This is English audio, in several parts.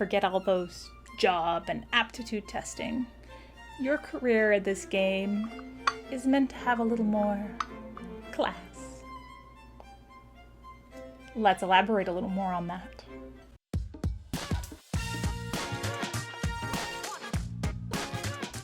forget all those job and aptitude testing. Your career at this game is meant to have a little more class. Let's elaborate a little more on that.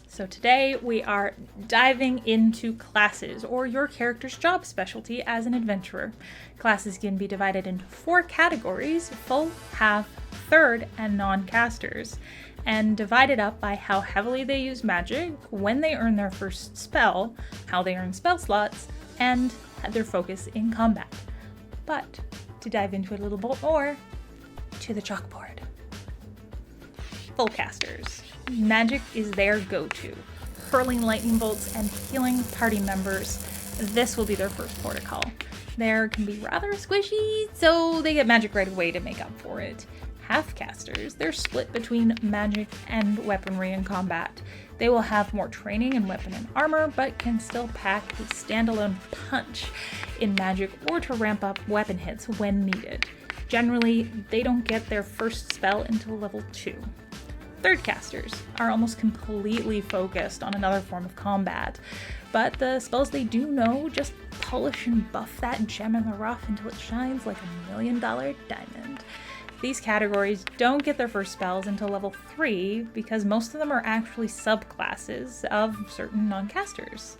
So today we are diving into classes, or your character's job specialty as an adventurer. Classes can be divided into 4 categories: full, half, third, and non-casters, and divided up by how heavily they use magic, when they earn their first spell, how they earn spell slots, and their focus in combat. But to dive into it a little bit more, to the chalkboard. Full casters. Magic is their go-to. Hurling lightning bolts and healing party members, this will be their first port of call. They can be rather squishy, so they get magic right away to make up for it. Half casters, they're split between magic and weaponry in combat. They will have more training in weapon and armor, but can still pack a standalone punch in magic or to ramp up weapon hits when needed. Generally, they don't get their first spell until level 2. Third casters are almost completely focused on another form of combat, but the spells they do know just polish and buff that gem in the rough until it shines like $1 million diamond. These categories don't get their first spells until level 3 because most of them are actually subclasses of certain non-casters.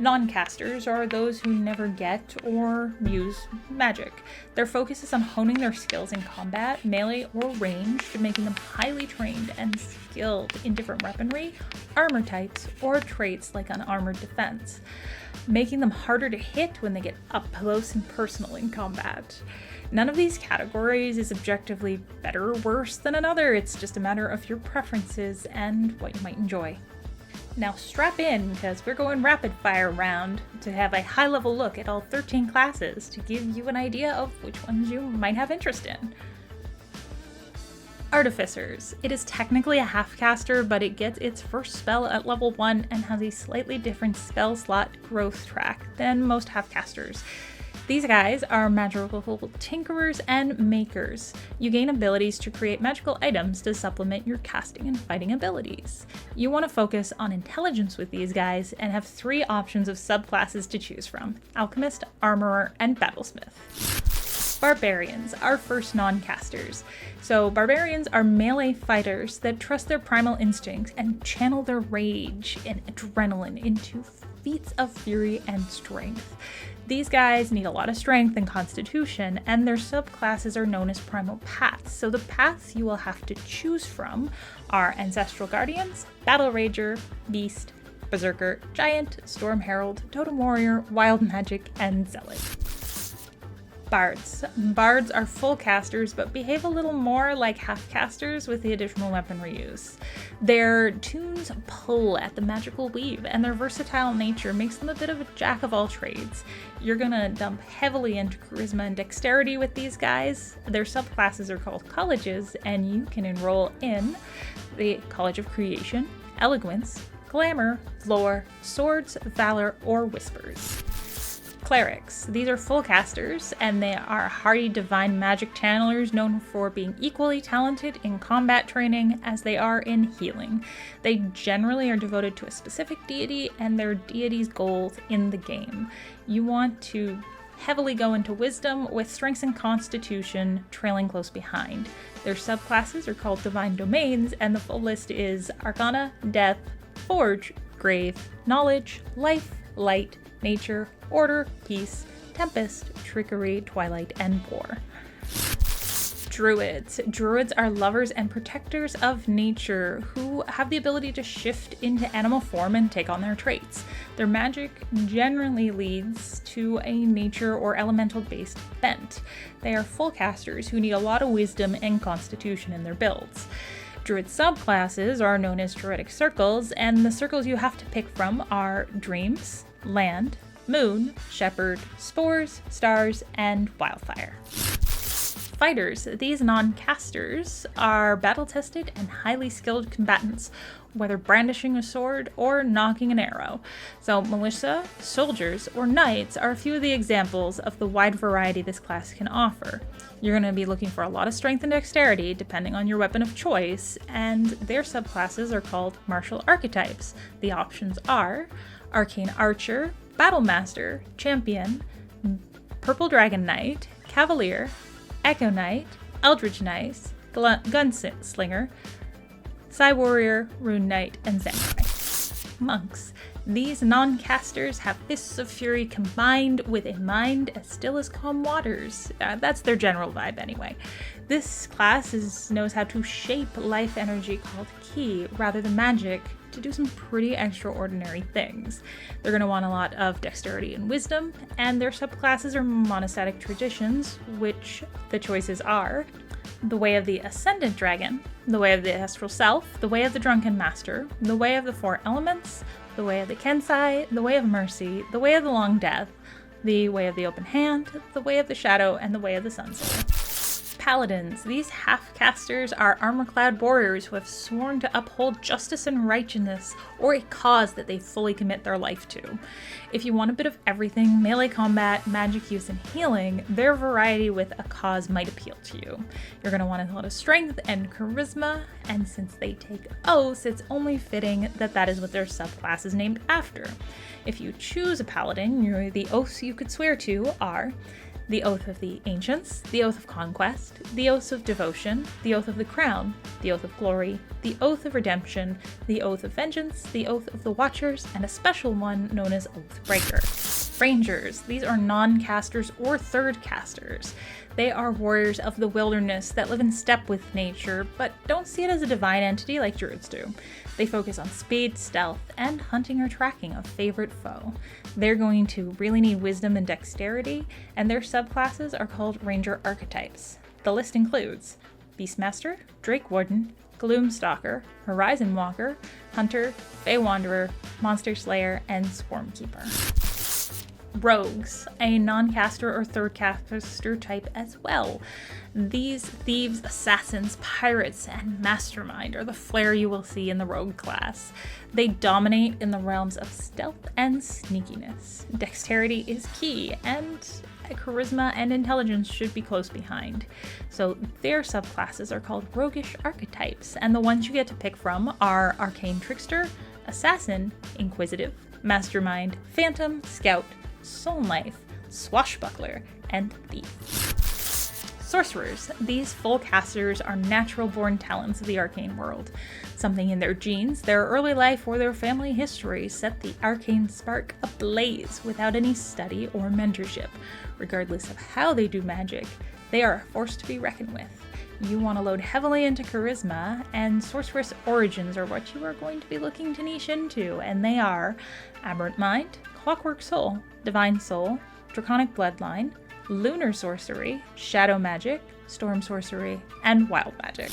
Non-casters are those who never get or use magic. Their focus is on honing their skills in combat, melee, or ranged, making them highly trained and skilled in different weaponry, armor types, or traits like unarmored defense, making them harder to hit when they get up close and personal in combat. None of these categories is objectively better or worse than another. It's just a matter of your preferences and what you might enjoy. Now strap in, because we're going rapid fire round to have a high level look at all 13 classes to give you an idea of which ones you might have interest in. Artificers. It is technically a half caster, but it gets its first spell at level 1 and has a slightly different spell slot growth track than most half casters. These guys are magical tinkerers and makers. You gain abilities to create magical items to supplement your casting and fighting abilities. You want to focus on intelligence with these guys and have 3 options of subclasses to choose from: Alchemist, Armorer, and Battlesmith. Barbarians are first non-casters. So barbarians are melee fighters that trust their primal instincts and channel their rage and adrenaline into feats of fury and strength. These guys need a lot of strength and constitution, and their subclasses are known as primal paths. So the paths you will have to choose from are Ancestral Guardians, Battle Rager, Beast, Berserker, Giant, Storm Herald, Totem Warrior, Wild Magic, and Zealot. Bards. Bards are full casters, but behave a little more like half casters with the additional weaponry use. Their tunes pull at the magical weave, and their versatile nature makes them a bit of a jack of all trades. You're gonna dump heavily into charisma and dexterity with these guys. Their subclasses are called colleges, and you can enroll in the College of Creation, Eloquence, Glamour, Lore, Swords, Valor, or Whispers. Clerics. These are full casters, and they are hardy divine magic channelers known for being equally talented in combat training as they are in healing. They generally are devoted to a specific deity and their deity's goals in the game. You want to heavily go into wisdom with strengths and constitution trailing close behind. Their subclasses are called divine domains, and the full list is Arcana, Death, Forge, Grave, Knowledge, Life, Light, Nature, Order, Peace, Tempest, Trickery, Twilight, and War. Druids. Druids are lovers and protectors of nature who have the ability to shift into animal form and take on their traits. Their magic generally leads to a nature or elemental-based bent. They are full casters who need a lot of wisdom and constitution in their builds. Druid subclasses are known as Druidic circles, and the circles you have to pick from are Dreams, Land, Moon, Shepherd, Spores, Stars, and Wildfire. Fighters. These non-casters are battle-tested and highly skilled combatants, whether brandishing a sword or knocking an arrow. So militia, soldiers, or knights are a few of the examples of the wide variety this class can offer. You're going to be looking for a lot of strength and dexterity depending on your weapon of choice, and their subclasses are called martial archetypes. The options are Arcane Archer, Battle Master, Champion, Purple Dragon Knight, Cavalier, Echo Knight, Eldritch Knight, Gunslinger, Psy Warrior, Rune Knight, and Samurai. Monks. These non-casters have fists of fury combined with a mind as still as calm waters. That's their general vibe anyway. This class knows how to shape life energy called ki rather than magic to do some pretty extraordinary things. They're going to want a lot of dexterity and wisdom, and their subclasses are monastic traditions, which the choices are the Way of the Ascendant Dragon, the Way of the Astral Self, the Way of the Drunken Master, the Way of the Four Elements, the Way of the Kensai, the Way of Mercy, the Way of the Long Death, the Way of the Open Hand, the Way of the Shadow, and the Way of the Sunset. Paladins. These half-casters are armor-clad warriors who have sworn to uphold justice and righteousness, or a cause that they fully commit their life to. If you want a bit of everything, melee combat, magic use, and healing, their variety with a cause might appeal to you. You're going to want a lot of strength and charisma, and since they take oaths, it's only fitting that that is what their subclass is named after. If you choose a paladin, the oaths you could swear to are the Oath of the Ancients, the Oath of Conquest, the Oath of Devotion, the Oath of the Crown, the Oath of Glory, the Oath of Redemption, the Oath of Vengeance, the Oath of the Watchers, and a special one known as Oathbreaker. Rangers. These are non-casters or third casters. They are warriors of the wilderness that live in step with nature, but don't see it as a divine entity like druids do. They focus on speed, stealth, and hunting or tracking a favorite foe. They're going to really need wisdom and dexterity, and their subclasses are called ranger archetypes. The list includes Beastmaster, Drake Warden, Gloomstalker, Horizon Walker, Hunter, Fey Wanderer, Monster Slayer, and Swarmkeeper. Rogues, a non-caster or third caster type as well. These thieves, assassins, pirates, and mastermind are the flair you will see in the rogue class. They dominate in the realms of stealth and sneakiness. Dexterity is key, and charisma and intelligence should be close behind. So their subclasses are called roguish archetypes, and the ones you get to pick from are Arcane Trickster, Assassin, Inquisitive, Mastermind, Phantom, Scout, Soul Knife, Swashbuckler, and Thief. Sorcerers. These full casters are natural-born talents of the arcane world. Something in their genes, their early life, or their family history set the arcane spark ablaze without any study or mentorship. Regardless of how they do magic, they are a force to be reckoned with. You want to load heavily into charisma, and sorceress origins are what you are going to be looking to niche into, and they are Aberrant Mind, Clockwork Soul, Divine Soul, Draconic Bloodline, Lunar Sorcery, Shadow Magic, Storm Sorcery, and Wild Magic.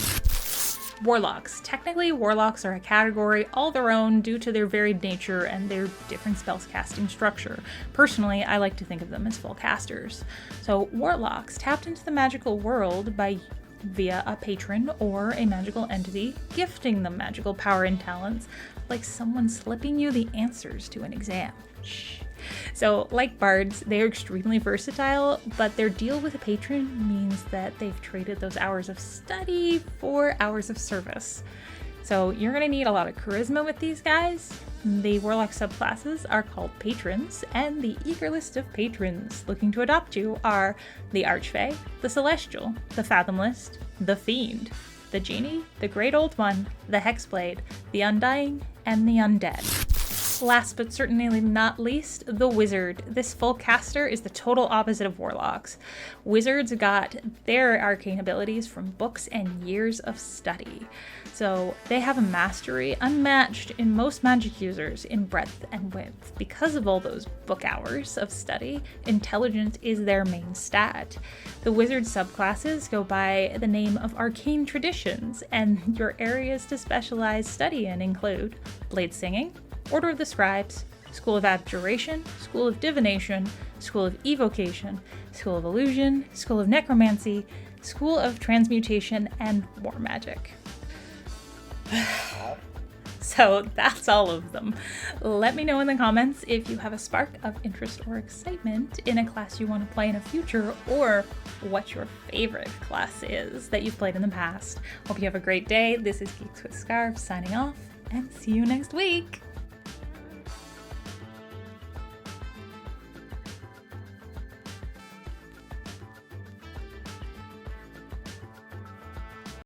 Warlocks. Technically, warlocks are a category all their own due to their varied nature and their different spells casting structure. Personally, I like to think of them as full casters. So warlocks tapped into the magical world via a patron or a magical entity gifting them magical power and talents, like someone slipping you the answers to an exam. Shh. So, like bards, they are extremely versatile, but their deal with a patron means that they've traded those hours of study for hours of service. So you're going to need a lot of charisma with these guys. The warlock subclasses are called patrons, and the eager list of patrons looking to adopt you are the Archfey, the Celestial, the Fathomless, the Fiend, the Genie, the Great Old One, the Hexblade, the Undying, and the Undead. Last but certainly not least, the Wizard. This full caster is the total opposite of warlocks. Wizards got their arcane abilities from books and years of study. So they have a mastery unmatched in most magic users in breadth and width. Because of all those book hours of study, intelligence is their main stat. The Wizard subclasses go by the name of arcane traditions, and your areas to specialize study in include blade singing, Order of the Scribes, School of Abjuration, School of Divination, School of Evocation, School of Illusion, School of Necromancy, School of Transmutation, and War Magic. So that's all of them. Let me know in the comments if you have a spark of interest or excitement in a class you want to play in the future, or what your favorite class is that you've played in the past. Hope you have a great day. This is Geeks with Scarves signing off, and see you next week.